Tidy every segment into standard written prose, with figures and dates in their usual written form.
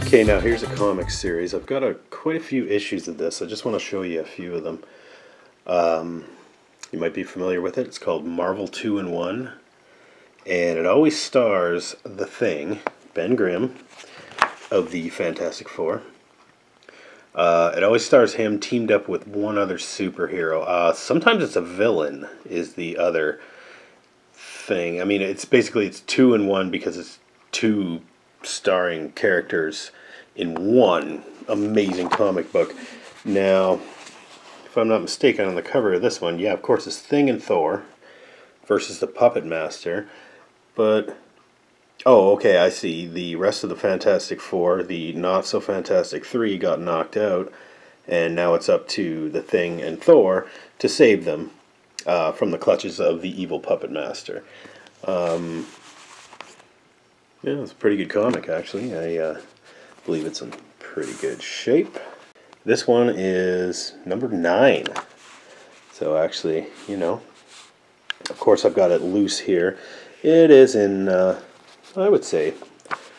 Okay, now here's a comic series. I've got quite a few issues of this. I just want to show you a few of them. You might be familiar with it. It's called Marvel 2-in-1. And it always stars The Thing, Ben Grimm, of the Fantastic Four. It always stars him teamed up with one other superhero. Sometimes it's a villain is the other thing. I mean, it's 2-in-1 because it's two starring characters in one amazing comic book. Now, if I'm not mistaken, on the cover of this one, yeah, of course, it's Thing and Thor versus the Puppet Master. But, oh, okay, I see. The rest of the Fantastic Four, the not-so-Fantastic Three, got knocked out, and now it's up to the Thing and Thor to save them from the clutches of the evil Puppet Master. Yeah, it's a pretty good comic, actually. I believe it's in pretty good shape. This one is number 9. So actually, you know, of course I've got it loose here. It is in, I would say,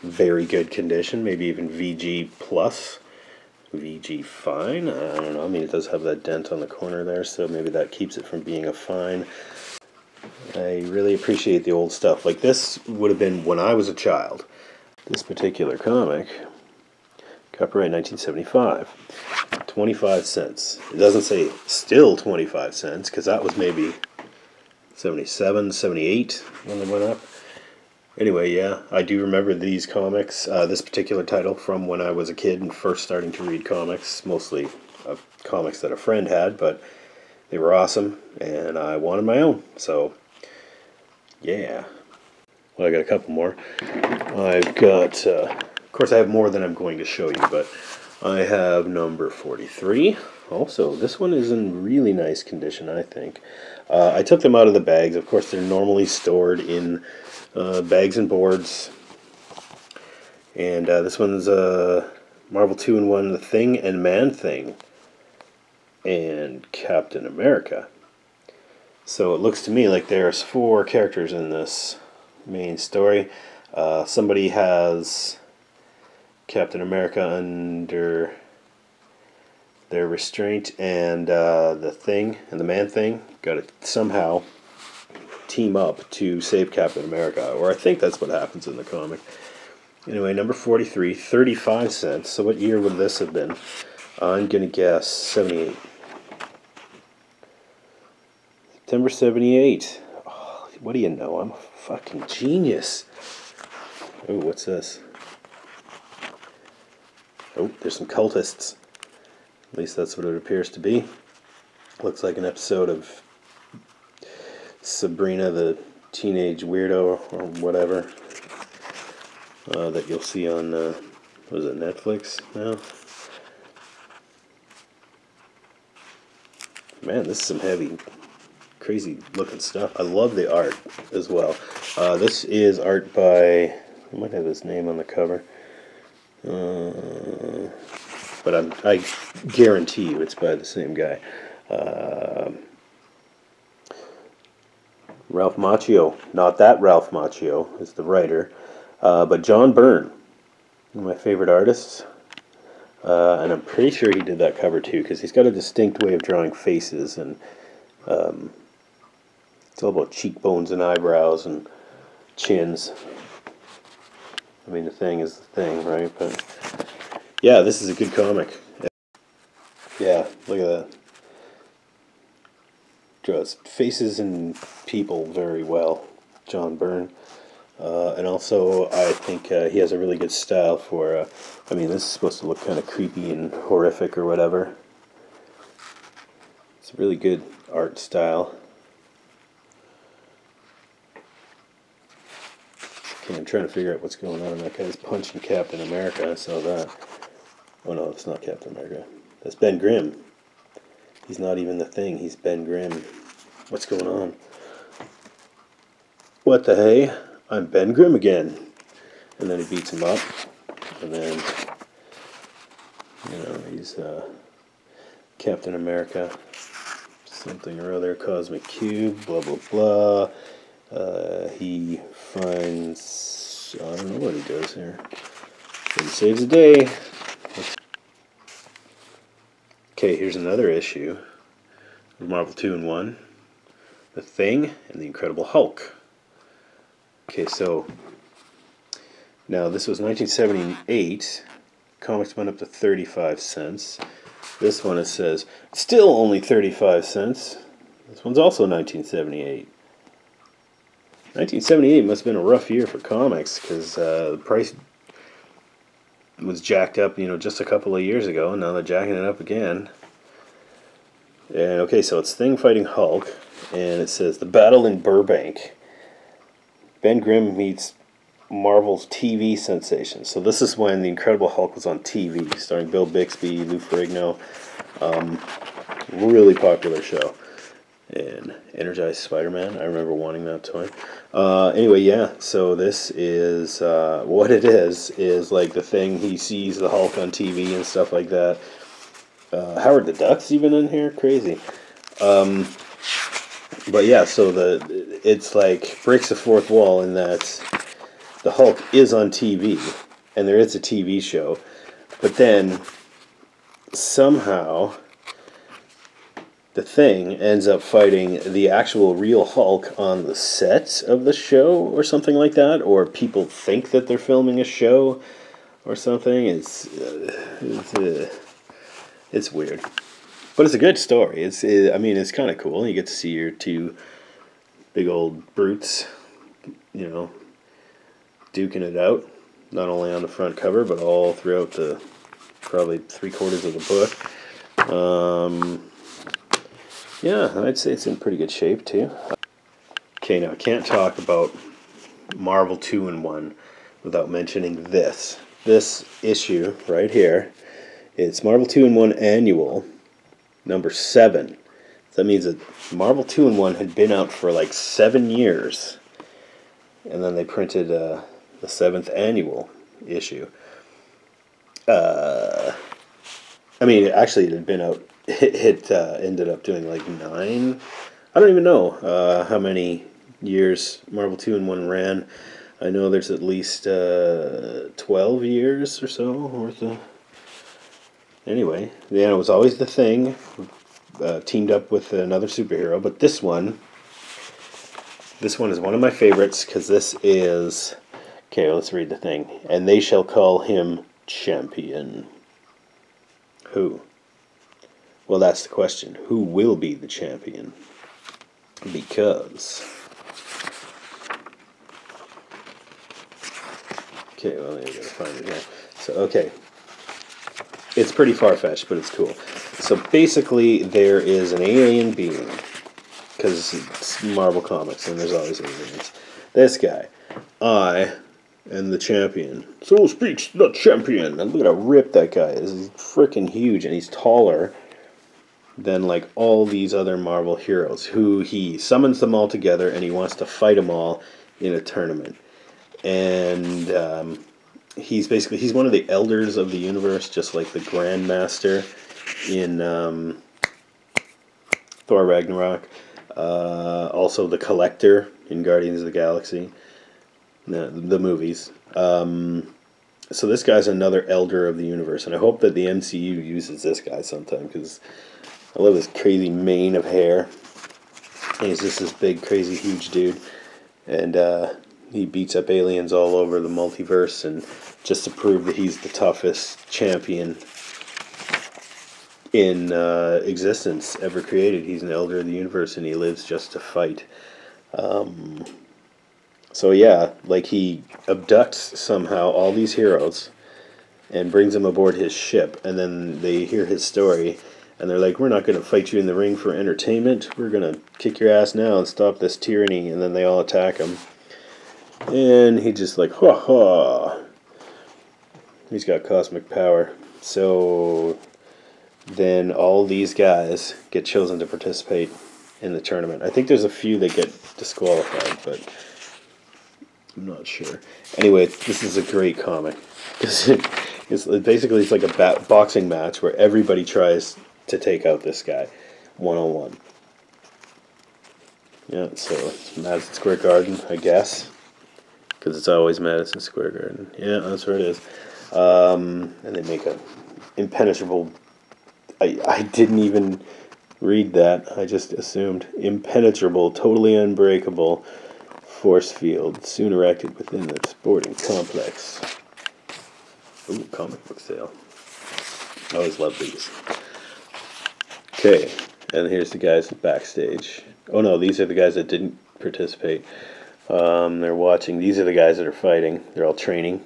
very good condition, maybe even VG plus, VG fine. I don't know, I mean, it does have that dent on the corner there, so maybe that keeps it from being a fine. I really appreciate the old stuff. Like, this would have been when I was a child. This particular comic, copyright 1975, 25 cents. It doesn't say still 25 cents, because that was maybe 77, 78 when they went up. Anyway, yeah, I do remember these comics, this particular title, from when I was a kid and first starting to read comics, mostly comics that a friend had, but they were awesome, and I wanted my own, so yeah. Well, I got a couple more. I've got, of course I have more than I'm going to show you, but I have number 43. Also, this one is in really nice condition, I think. I took them out of the bags. Of course, they're normally stored in bags and boards. And this one's Marvel 2-in-1, The Thing and Man-Thing, and Captain America. So it looks to me like there's 4 characters in this main story. Somebody has Captain America under their restraint, and the Thing and the Man-Thing got to somehow team up to save Captain America, or I think that's what happens in the comic. Anyway, number 43, 35 cents. So what year would this have been? I'm going to guess 78. September 78. Oh, what do you know? I'm a fucking genius. Oh, what's this? Oh, there's some cultists. At least that's what it appears to be. Looks like an episode of Sabrina the Teenage Weirdo or whatever that you'll see on, what is it, Netflix now? Man, this is some heavy, crazy looking stuff. I love the art as well. This is art by, I might have his name on the cover, but I guarantee you it's by the same guy. Ralph Macchio, not that Ralph Macchio is the writer, but John Byrne, one of my favorite artists. And I'm pretty sure he did that cover too, because he's got a distinct way of drawing faces, and it's all about cheekbones and eyebrows and chins. I mean, the Thing is the Thing, right? But yeah, this is a good comic. Yeah, look at that. Draws faces and people very well, John Byrne. And also, I think he has a really good style for, I mean, this is supposed to look kind of creepy and horrific or whatever. It's a really good art style. Okay, I'm trying to figure out what's going on. That guy's punching Captain America. I saw that. Oh no, it's not Captain America. That's Ben Grimm. He's not even the Thing. He's Ben Grimm. What's going on? What the hey? I'm Ben Grimm again. And then he beats him up. And then, you know, he's Captain America. Something or other. Cosmic Cube. Blah, blah, blah. He finds... I don't know what he does here. It saves the day. Okay, here's another issue of Marvel 2-in-1. The Thing and the Incredible Hulk. Okay, so now this was 1978. Comics went up to 35 cents. This one, it says, still only 35 cents. This one's also 1978. 1978 must have been a rough year for comics, because the price was jacked up, just a couple of years ago, and now they're jacking it up again. And okay, so it's Thing fighting Hulk, and it says, The Battle in Burbank. Ben Grimm meets Marvel's TV sensation. So this is when The Incredible Hulk was on TV, starring Bill Bixby, Lou Ferrigno. Really popular show. And Energized Spider-Man. I remember wanting that toy. Anyway, yeah, so this is, what it is like the Thing, he sees the Hulk on TV and stuff like that. Howard the Duck's even in here? Crazy. But yeah, so it's like breaks the fourth wall in that the Hulk is on TV, and there is a TV show, but then somehow the Thing ends up fighting the actual real Hulk on the set of the show or something like that, or people think that they're filming a show or something. It's weird, but it's a good story. I mean, it's kind of cool. You get to see your two big old brutes, duking it out, not only on the front cover, but all throughout the probably 3/4 of the book. Yeah, I'd say it's in pretty good shape too. Okay, now I can't talk about Marvel 2-in-1 without mentioning this. This issue right here, it's Marvel 2-in-1 Annual, number 7. That means that Marvel 2-in-1 had been out for like 7 years. And then they printed the 7th annual issue. I mean, actually, it had been out. It ended up doing like 9. I don't even know how many years Marvel 2-in-1 ran. I know there's at least 12 years or so worth of. Anyway, yeah, it was always the Thing teamed up with another superhero, but this one is one of my favorites because this is. Okay, let's read the thing. And they shall call him champion. Who? Well, that's the question. Who will be the champion? Because... Okay, well, I gotta find it here. So, okay. It's pretty far-fetched, but it's cool. So, basically, there is an alien being. Because it's Marvel Comics, and there's always aliens. This guy. I am the champion. So speaks the champion. And look at how ripped that guy is. He's freaking huge, and he's taller than like all these other Marvel heroes, who he summons them all together and he wants to fight them all in a tournament. And he's one of the elders of the universe, just like the Grandmaster in Thor Ragnarok. Also the Collector in Guardians of the Galaxy, the movies. So this guy's another elder of the universe, and I hope that the MCU uses this guy sometime, because I love his crazy mane of hair. And he's just this big, crazy, huge dude. And he beats up aliens all over the multiverse, and just to prove that he's the toughest champion in existence ever created. He's an elder of the universe, and he lives just to fight. So yeah, like he abducts somehow all these heroes and brings them aboard his ship, and then they hear his story. And they're like, we're not going to fight you in the ring for entertainment. We're going to kick your ass now and stop this tyranny. And then they all attack him. And he just like, ha ha. He's got cosmic power. So then all these guys get chosen to participate in the tournament. I think there's a few that get disqualified, but I'm not sure. Anyway, this is a great comic. It's like a boxing match where everybody tries to take out this guy one-on-one. Yeah, so it's Madison Square Garden, I guess, because it's always Madison Square Garden. Yeah, that's where it is. And they make a impenetrable. I didn't even read that. I just assumed impenetrable, totally unbreakable force field soon erected within the sporting complex. Ooh, comic book sale. I always love these. Okay, and here's the guys backstage. Oh no, these are the guys that didn't participate. They're watching. These are the guys that are fighting. They're all training.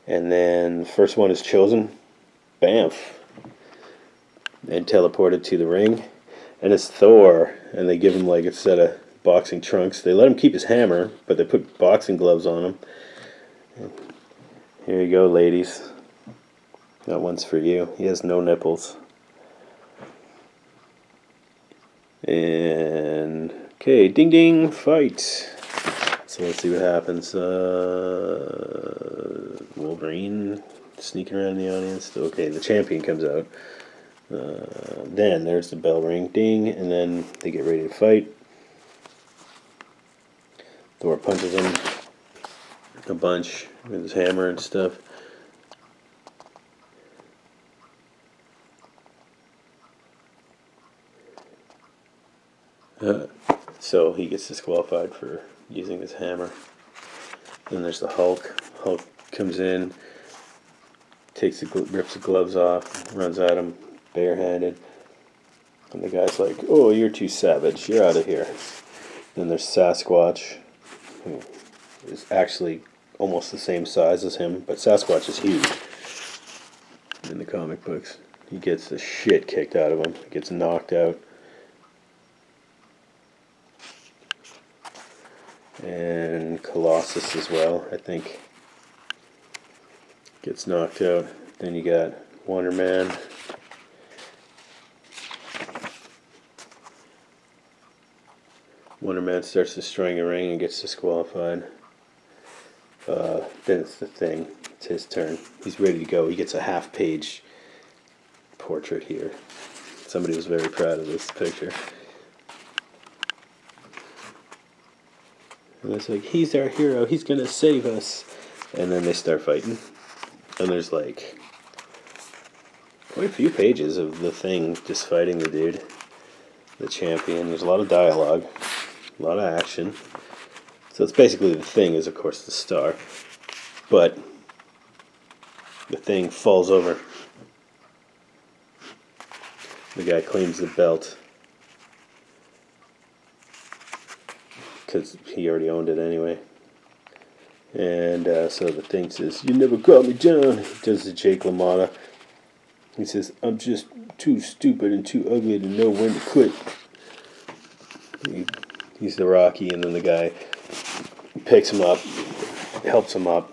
And then the first one is chosen. Bamf. And teleported to the ring. And it's Thor. And they give him like a set of boxing trunks. They let him keep his hammer, but they put boxing gloves on him. And here you go, ladies. That one's for you. He has no nipples. And okay, ding ding, fight. So let's see what happens. Wolverine sneaking around the audience. Okay, the champion comes out. Then there's the bell ring, ding, and then they get ready to fight. Thor punches him a bunch with his hammer and stuff. So he gets disqualified for using his hammer. Then there's the Hulk. Hulk comes in, rips the gloves off, runs at him barehanded. And the guy's like, "Oh, you're too savage. You're out of here." Then there's Sasquatch, who is actually almost the same size as him, but Sasquatch is huge in the comic books. He gets the shit kicked out of him. He gets knocked out. And Colossus as well, I think, gets knocked out. Then you got Wonder Man. Wonder Man starts destroying a ring and gets disqualified. Then it's the Thing. It's his turn. He's ready to go. He gets a half-page portrait here. Somebody was very proud of this picture. And it's like, he's our hero, he's gonna save us. And then they start fighting. And there's like quite a few pages of the Thing just fighting the dude, the champion. There's a lot of dialogue, a lot of action. So it's basically the Thing is, of course, the star. But the Thing falls over. The guy claims the belt, because he already owned it anyway. And so the Thing says, "You never got me down." He does the Jake LaMotta. He says, "I'm just too stupid and too ugly to know when to quit." He's the Rocky, and then the guy picks him up, helps him up,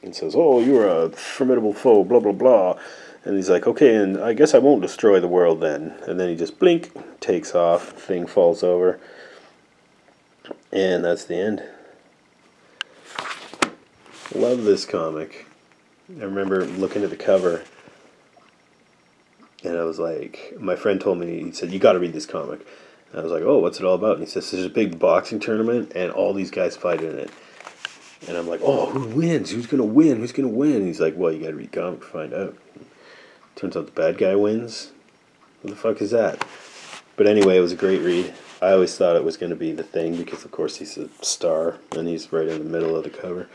and says, "Oh, you're a formidable foe, blah, blah, blah." And he's like, "Okay, and I guess I won't destroy the world then." And then he just blink, takes off, Thing falls over. And that's the end. Love this comic. I remember looking at the cover, and I was like, my friend told me, he said, "You got to read this comic." And I was like, "Oh, what's it all about?" And he says, "There's a big boxing tournament, and all these guys fight in it." And I'm like, "Oh, who wins? Who's going to win? Who's going to win?" And he's like, "Well, you got to read the comic to find out." Turns out the bad guy wins. Who the fuck is that? But anyway, it was a great read. I always thought it was going to be the Thing because, of course, he's a star and he's right in the middle of the cover.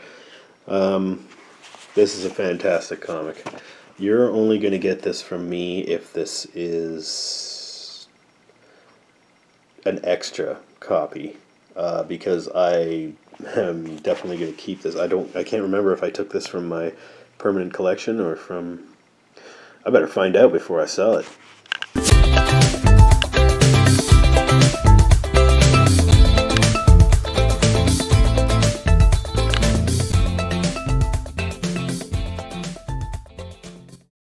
This is a fantastic comic. You're only going to get this from me if this is an extra copy, because I am definitely going to keep this. I can't remember if I took this from my permanent collection or from. I better find out before I sell it.